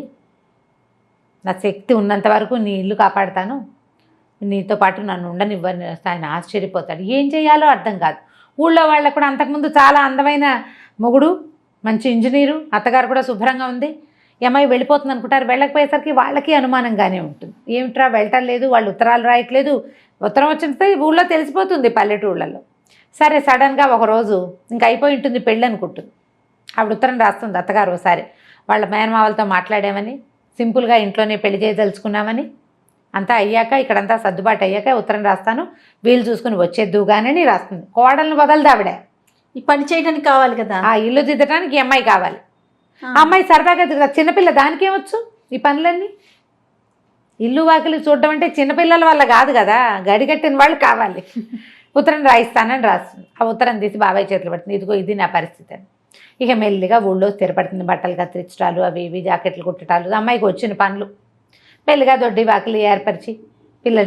నా శక్తి ఉన్నంత వరకు నీ ఇల్లు కాపాడుతాను, నీతో పాటు నన్ను ఉండనివ్వని. ఆయన ఆశ్చర్యపోతాడు, ఏం చేయాలో అర్థం కాదు. ఊళ్ళో వాళ్ళకు కూడా అంతకుముందు చాలా అందమైన మొగుడు, మంచి ఇంజనీరు, అత్తగారు కూడా శుభ్రంగా ఉంది, అమ్మాయి వెళ్ళిపోతుంది అనుకుంటారు. వెళ్ళకపోయేసరికి వాళ్ళకి అనుమానంగానే ఉంటుంది, ఏమిట్రా వెళ్ళటం లేదు, వాళ్ళు ఉత్తరాలు రాయట్లేదు, ఉత్తరం వచ్చితే ఊళ్ళో తెలిసిపోతుంది పల్లెటూళ్ళలో. సరే సడన్గా ఒకరోజు ఇంక అయిపోయి ఉంటుంది పెళ్ళి అనుకుంటుంది. ఆవిడ ఉత్తరం రాస్తుంది అత్తగారు ఒకసారి, వాళ్ళ మేనమావలతో మాట్లాడామని, సింపుల్గా ఇంట్లోనే పెళ్లి చేయదలుచుకున్నామని, అంతా అయ్యాక ఇక్కడంతా సర్దుబాటు అయ్యాక ఉత్తరం రాస్తాను, వీలు చూసుకుని వచ్చేద్దుగానే రాస్తుంది. కోడలను వదలదు ఆవిడ,
ఈ పని చేయడానికి కావాలి కదా,
ఆ ఇల్లు దిద్దడానికి ఈ అమ్మాయి కావాలి. ఆ అమ్మాయి సరదాగా చిన్నపిల్ల, దానికేమొచ్చు ఈ పనులన్నీ? ఇల్లు వాకిలి చూడడం అంటే చిన్నపిల్లల వల్ల కాదు కదా, గడిగట్టిన వాళ్ళు కావాలి. ఉత్తరం రాయిస్తానని రాస్తుంది. ఆ ఉత్తరం తీసి బాబాయ్ చేతులు పడుతుంది, ఇదిగో ఇది నా పరిస్థితి అని. ఇక మెల్లిగా ఊళ్ళో స్థిరపడుతుంది. బట్టలు కత్తిరించడాలు, అవి ఇవి జాకెట్లు కుట్టడాలు, అమ్మాయికి వచ్చిన పనులు. మెల్లిగా దొడ్డి వాకిలి ఏర్పరిచి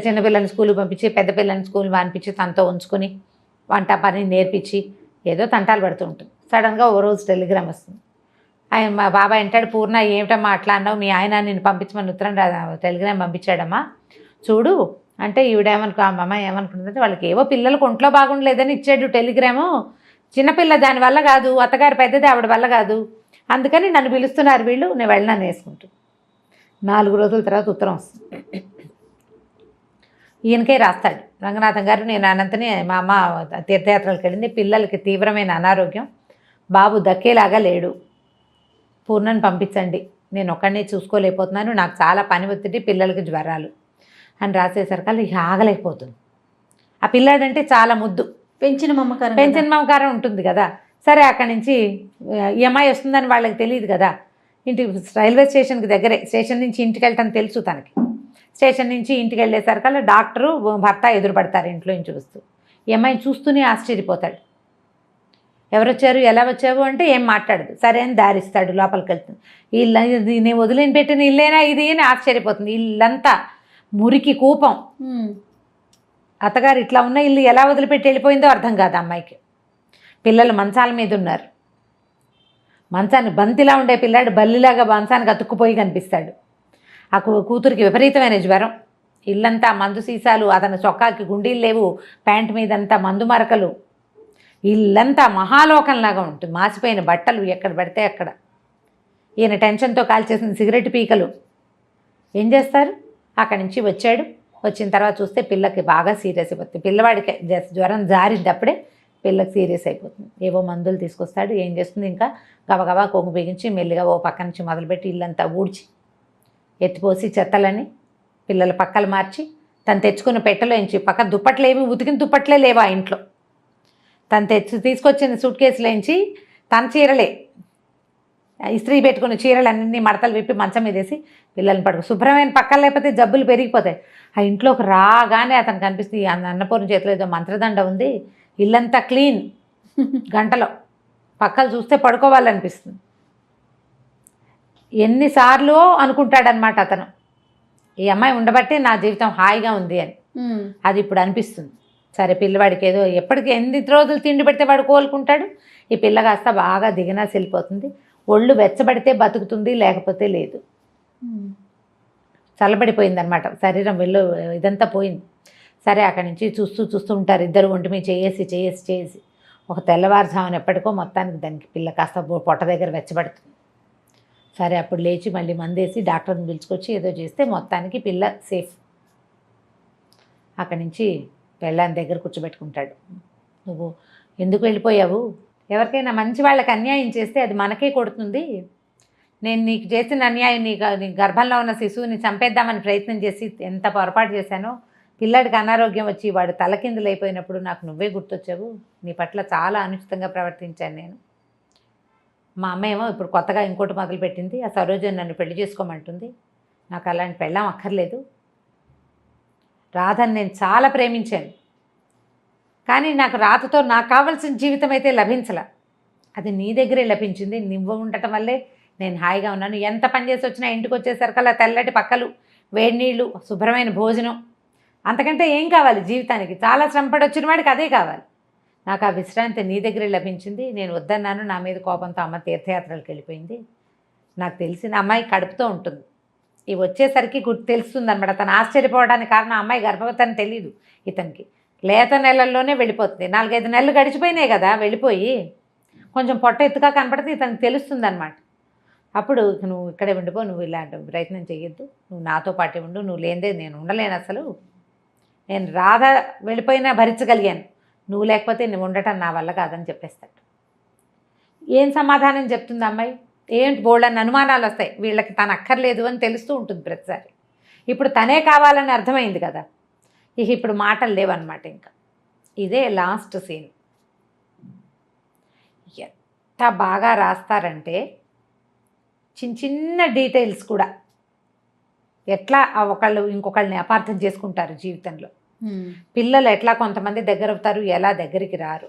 చిన్నపిల్లల్ని స్కూల్కి పంపించి, పెద్ద పిల్లల్ని స్కూల్ మానిపించి తనతో ఉంచుకొని వంట పని నేర్పించి ఏదో తంటాలు పడుతూ ఉంటుంది. సడన్గా ఓ రోజు టెలిగ్రామ్ వస్తుంది. ఆయన మా బాబాయ్ అంటాడు, పూర్ణ ఏమిటమ్మా అట్లా అన్నావు, మీ ఆయన నిన్ను పంపించమని ఉత్తరం టెలిగ్రామ్ పంపించాడమ్మా చూడు అంటే, ఈవిడేమనుకో అమ్మ ఏమనుకుంటుందంటే, వాళ్ళకి ఏవో పిల్లలకు ఒంట్లో బాగుండలేదని ఇచ్చాడు టెలిగ్రాము, చిన్నపిల్ల దానివల్ల కాదు, అత్తగారు పెద్దది ఆవిడ వల్ల కాదు, అందుకని నన్ను పిలుస్తున్నారు వీళ్ళు, నేను వెళ్ళినాను వేసుకుంటూ. 4 రోజుల తర్వాత ఉత్తరం వస్తుంది. ఈయనకే రాస్తాడు, రంగనాథం గారు నేను అనంతని మా అమ్మ తీర్థయాత్రలకు వెళ్ళింది, పిల్లలకి తీవ్రమైన అనారోగ్యం, బాబు దక్కేలాగా లేడు, పూర్ణని పంపించండి, నేను ఒక్కడినే చూసుకోలేకపోతున్నాను, నాకు చాలా పని ఒత్తిడి, పిల్లలకి జ్వరాలు అని రాసేసరికి ఇక ఆగలేకపోతుంది. ఆ పిల్లాడంటే చాలా ముద్దు, పెంచిన మమకారం ఉంటుంది కదా. సరే అక్కడి నుంచి ఈ అమ్మాయి వస్తుందని వాళ్ళకి తెలియదు కదా, ఇంటికి రైల్వే స్టేషన్కి దగ్గరే, స్టేషన్ నుంచి ఇంటికి వెళ్ళటం తెలుసు తనకి. స్టేషన్ నుంచి ఇంటికి వెళ్ళేసరికల్లా డాక్టరు భర్త ఎదురుపడతారు ఇంట్లో నుంచి వస్తూ. ఈ అమ్మాయిని చూస్తూనే ఆశ్చర్యపోతాడు, ఎవరొచ్చారు ఎలా వచ్చావు అంటే ఏం మాట్లాడదు. సరే అని దారిస్తాడు, లోపలికి వెళ్తుంది. ఇల్లు నేను వదిలేని పెట్టిన ఇల్లేనా ఇది అని ఆశ్చర్యపోతుంది. ఇల్లంతా మురికి కూపం, అత్తగారు ఇట్లా ఉన్న ఇల్లు ఎలా వదిలిపెట్టి వెళ్ళిపోయిందో అర్థం కాదు అమ్మాయికి. పిల్లలు మంచాల మీద ఉన్నారు, మంచాన్ని బంతిలా ఉండే పిల్లాడు బల్లిలాగా మంచానికి అతుక్కుపోయి కనిపిస్తాడు. ఆ కూతురికి విపరీతమైన జ్వరం, ఇల్లంతా మందు సీసాలు, అతని చొక్కాకి గుండీలు లేవు, ప్యాంట్ మీదంతా మందు మరకలు, ఇల్లంతా మహాలోకంలాగా ఉంటుంది, మాసిపోయిన బట్టలు ఎక్కడ పడితే అక్కడ. ఈయన టెన్షన్తో కాల్చేసిన సిగరెట్ పీకలు. ఏం చేస్తారు? అక్కడి నుంచి వచ్చాడు. వచ్చిన తర్వాత చూస్తే పిల్లకి బాగా సీరియస్ అయిపోతుంది. పిల్లవాడికి జ్వరం జారిద్దప్పుడే పిల్లకి సీరియస్ అయిపోతుంది. ఏవో మందులు తీసుకొస్తాడు. ఏం చేస్తుంది, ఇంకా గబగబా కొంగు బిగించి మెల్లిగా ఓ పక్క నుంచి మొదలుపెట్టి ఇల్లంతా ఊడ్చి ఎత్తిపోసి చెత్తలని పిల్లల పక్కలు మార్చి, తను తెచ్చుకున్న పెట్టెలోంచి పక్క దుప్పట్లేవి, ఉతికిన దుప్పట్లే లేవు ఆ ఇంట్లో, తను తీసుకొచ్చిన సూట్ కేసులోంచి తన చీరలే, ఇస్త్రీ పెట్టుకున్న చీరలన్నీ మడతలు విప్పి మంచం మీద వేసి పిల్లల్ని పడుకో. శుభ్రమైన పక్కలు లేకపోతే జబ్బులు పెరిగిపోతాయి. ఆ ఇంట్లోకి రాగానే అతను కనిపిస్తుంది, అన్నపూర్ణ చేతిలో ఏదో మంత్రదండ ఉంది, ఇల్లంతా క్లీన్, గంటలో పక్కలు చూస్తే పడుకోవాలనిపిస్తుంది. ఎన్నిసార్లు అనుకుంటాడనమాట అతను, ఈ అమ్మాయి ఉండబట్టే నా జీవితం హాయిగా ఉంది అని. అది ఇప్పుడు అనిపిస్తుంది. సరే పిల్లవాడికి ఏదో ఎప్పటికీ ఎన్ని రోజులు తిండి పెడితే వాడు కోలుకుంటాడు. ఈ పిల్ల కాస్త బాగా దిగినాసి వెళ్ళిపోతుంది. ఒళ్ళు వెచ్చబడితే బతుకుతుంది, లేకపోతే లేదు. చల్లబడిపోయిందనమాట శరీరం, వెళ్ళు ఇదంతా పోయింది. సరే అక్కడి నుంచి చూస్తూ ఉంటారు ఇద్దరు, ఒంటి మీద చేసి ఒక తెల్లవారుజామున ఎప్పటికో మొత్తానికి దానికి పిల్ల కాస్త పొట్ట దగ్గర వెచ్చబడుతుంది. సరే అప్పుడు లేచి మళ్ళీ మందేసి డాక్టర్ని పిలుచుకొచ్చి ఏదో చేస్తే మొత్తానికి పిల్ల సేఫ్. అక్కడి నుంచి పెళ్ళాని దగ్గర కూర్చోబెట్టుకుంటాడు. నువ్వు ఎందుకు వెళ్ళిపోయావు? ఎవరికైనా మంచి వాళ్ళకి అన్యాయం చేస్తే అది మనకే కొడుతుంది. నేను నీకు చేసిన అన్యాయం, నీ గర్భంలో ఉన్న శిశువుని చంపేద్దామని ప్రయత్నం చేసి ఎంత పొరపాటు చేశానో, పిల్లాడికి అనారోగ్యం వచ్చి వాడు తలకిందులైపోయినప్పుడు నాకు నువ్వే గుర్తొచ్చావు. నీ పట్ల చాలా అనుచితంగా ప్రవర్తించాను నేను. మా అమ్మ ఏమో ఇప్పుడు కొత్తగా ఇంకోటి మొదలుపెట్టింది, ఆ సరోజని నన్ను పెళ్లి చేసుకోమంటుంది. నాకు అలాంటి పెళ్ళాం అక్కర్లేదు. రాధని నేను చాలా ప్రేమించాను, కానీ నాకు రాధతో నాకు కావాల్సిన జీవితం అయితే లభించలే. అది నీ దగ్గరే లభించింది. నువ్వు ఉండటం వల్లే నేను హాయిగా ఉన్నాను. ఎంత పని చేసి వచ్చినా ఇంటికి వచ్చేసరికల్లా తెల్లటి పక్కలు, వేడి నీళ్ళు, శుభ్రమైన భోజనం, అంతకంటే ఏం కావాలి జీవితానికి? చాలా శ్రమపడి వచ్చిన వాడికి అదే కావాలి. నాకు ఆ విశ్రాంతి నీ దగ్గరే లభించింది. నేను వద్దన్నాను, నా మీద కోపంతో అమ్మ తీర్థయాత్రలకు వెళ్ళిపోయింది. నాకు తెలిసిన అమ్మాయి కడుపుతో ఉంటుంది, ఇవి వచ్చేసరికి తెలుస్తుంది అనమాట. తను ఆశ్చర్యపోవడానికి కారణం అమ్మాయి గర్భవతి అని తెలియదు ఇతనికి. లేత నెలల్లోనే వెళ్ళిపోతుంది. 4-5 నెలలు గడిచిపోయినాయి కదా, వెళ్ళిపోయి కొంచెం పొట్ట ఎత్తుగా కనపడితే ఇతనికి తెలుస్తుంది అనమాట. అప్పుడు నువ్వు ఇక్కడే ఉండిపో, నువ్వు ఇలాంటి ప్రయత్నం చేయొద్దు, నువ్వు నాతో పాటే ఉండు, నువ్వు లేనిదే నేను ఉండలేను. అసలు నేను రాధ వెళ్ళిపోయినా భరించగలిగాను, నువ్వు లేకపోతే నువ్వు ఉండటం నా వల్ల కాదని చెప్పేస్తాడు. ఏం సమాధానం చెప్తుంది అమ్మాయి? ఏంటి బోళ్ళని అనుమానాలు వస్తాయి. వీళ్ళకి తను అక్కర్లేదు అని తెలుస్తూ ఉంటుంది ప్రతిసారి. ఇప్పుడు తనే కావాలని అర్థమైంది కదా, ఇప్పుడు మాటలు లేవన్నమాట. ఇంకా ఇదే లాస్ట్ సీన్. ఎంత బాగా రాస్తారంటే చిన్న డీటెయిల్స్ కూడా ఎట్లా ఒకళ్ళు ఇంకొకళ్ళని అపార్థం చేసుకుంటారు జీవితంలో. పిల్లలు ఎట్లా కొంతమంది దగ్గర అవుతారు, ఎలా దగ్గరికి రారు.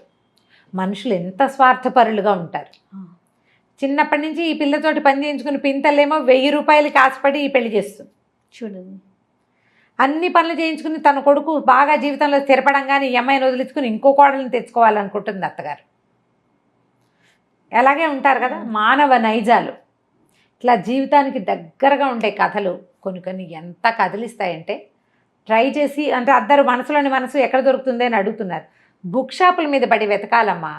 మనుషులు ఎంత స్వార్థపరులుగా ఉంటారు. చిన్నప్పటి నుంచి ఈ పిల్లతోటి పని చేయించుకుని పింతలేమో 1000 రూపాయలకి ఆశపడి ఈ పెళ్లి చేస్తుంది.
చూడండి,
అన్ని పనులు చేయించుకుని తన కొడుకు బాగా జీవితంలో స్థిరపడంగానే ఈ అమ్మాయిని వదిలించుకుని ఇంకో కోడల్ని తెచ్చుకోవాలనుకుంటుంది అత్తగారు. అలాగే ఉంటారు కదా మానవ నైజాలు. ఇట్లా జీవితానికి దగ్గరగా ఉండే కథలు కొన్ని ఎంత కదిలిస్తాయంటే, ట్రై చేసి అంటే అందరూ మనసులోని మనసు ఎక్కడ దొరుకుతుంది అని అడుగుతున్నారు. బుక్ షాపుల మీద పడి వెతకాలమ్మా.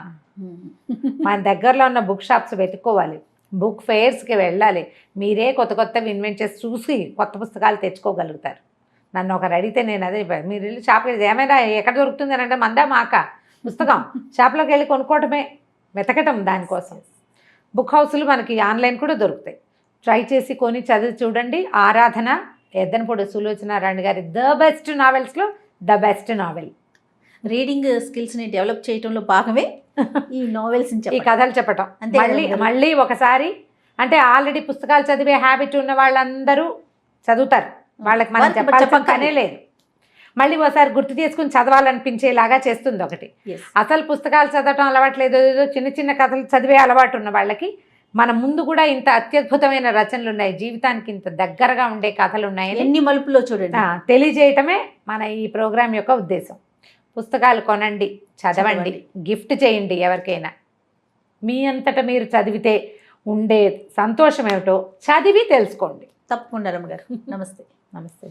మన దగ్గరలో ఉన్న బుక్ షాప్స్ వెతుక్కోవాలి, బుక్ ఫెయిర్స్కి వెళ్ళాలి. మీరే కొత్తవి ఇన్వెంట్ చేసి చూసి కొత్త పుస్తకాలు తెచ్చుకోగలుగుతారు. నన్ను ఒకరు అడిగితే నేను అదే, మీరు వెళ్ళి షాప్కి ఏమైనా ఎక్కడ దొరుకుతుంది అని అంటే మందా మాక పుస్తకం షాప్లోకి వెళ్ళి కొనుక్కోవటమే, వెతకటం దానికోసం. బుక్ హౌస్లు మనకి ఆన్లైన్ కూడా దొరుకుతాయి. ట్రై చేసి కొని చదివి చూడండి. ఆరాధన, ఎద్దనపూడి సులోచనారాణి గారి ద బెస్ట్ నావెల్స్లో ద బెస్ట్ నావెల్.
రీడింగ్ స్కిల్స్ని డెవలప్ చేయడంలో భాగమే ఈ నావెల్స్,
ఈ కథలు చెప్పటం. మళ్ళీ ఒకసారి అంటే ఆల్రెడీ పుస్తకాలు చదివే హ్యాబిట్ ఉన్న వాళ్ళందరూ చదువుతారు, వాళ్ళకి మనం చెప్పనే లేదు. మళ్ళీ ఒకసారి గుర్తు చేసుకుని చదవాలనిపించేలాగా చేస్తుంది ఒకటి. అసలు పుస్తకాలు చదవటం అలవాట్లేదు, ఏదో చిన్న కథలు చదివే అలవాటు ఉన్న వాళ్ళకి మన ముందు కూడా ఇంత అత్యద్భుతమైన రచనలు ఉన్నాయి, జీవితానికి ఇంత దగ్గరగా ఉండే కథలు ఉన్నాయి,
ఎన్ని మలుపులో చూడండి
తెలియజేయటమే మన ఈ ప్రోగ్రాం యొక్క ఉద్దేశం. పుస్తకాలు కొనండి, చదవండి, గిఫ్ట్ చేయండి ఎవరికైనా. మీ అంతటా మీరు చదివితే ఉండే సంతోషం ఏమిటో చదివి తెలుసుకోండి.
తప్పకుండా రమ్మ గారు. నమస్తే.
నమస్తే.